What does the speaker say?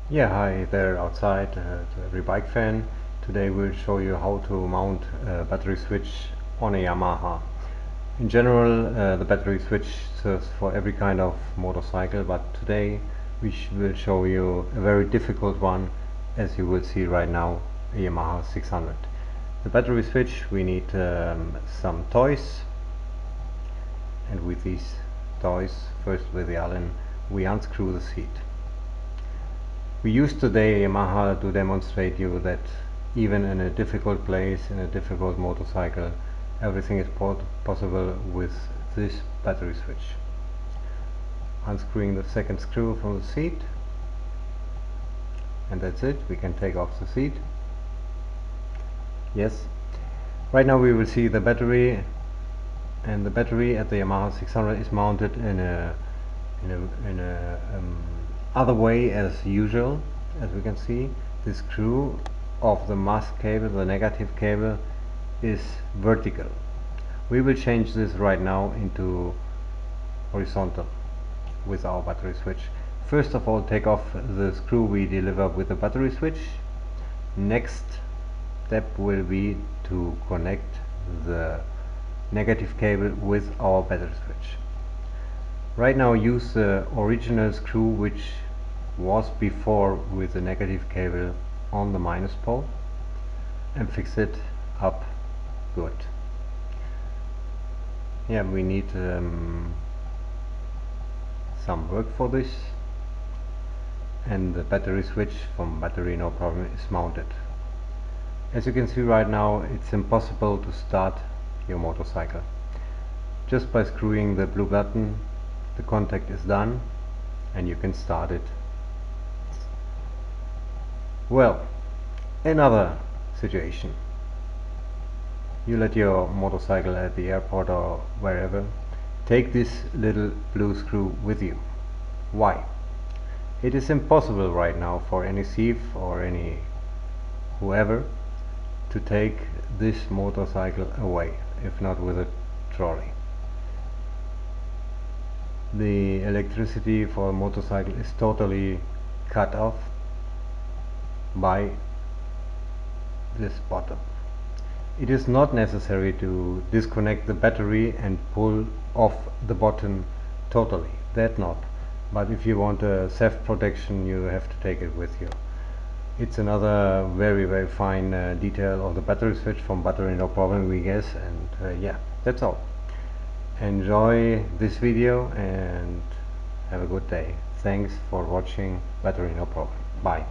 Yeah, hi there outside to every bike fan. Today we'll show you how to mount a battery switch on a Yamaha. In general, the battery switch serves for every kind of motorcycle, but today we will show you a very difficult one, as you will see right now, a Yamaha 600. The battery switch, we need some toys, and with these toys, first with the Allen, we unscrew the seat. We used today Yamaha to demonstrate you that even in a difficult place, in a difficult motorcycle, everything is possible with this battery switch. Unscrewing the second screw from the seat, and that's it. We can take off the seat. Yes. Right now we will see the battery, and the battery at the Yamaha 600 is mounted in a other way as usual. As we can see, the screw of the mask cable, the negative cable, is vertical. We will change this right now into horizontal with our battery switch. First of all, take off the screw we deliver with the battery switch. Next step will be to connect the negative cable with our battery switch. Right now use the original screw which was before with the negative cable on the minus pole and fix it up good. Yeah, we need some work for this, and the battery switch from battery no problem is mounted. As you can see right now, it's impossible to start your motorcycle. Just by screwing the blue button, the contact is done and you can start it. Well, another situation. You let your motorcycle at the airport or wherever. Take this little blue screw with you. Why? It is impossible right now for any thief or any whoever to take this motorcycle away, if not with a trolley. The electricity for a motorcycle is totally cut off by this button. It is not necessary to disconnect the battery and pull off the button totally, that not. But if you want a theft protection, you have to take it with you. It's another very fine detail of the battery switch from battery no problem, we guess. And yeah, that's all. Enjoy this video and have a good day. Thanks for watching battery no problem. Bye.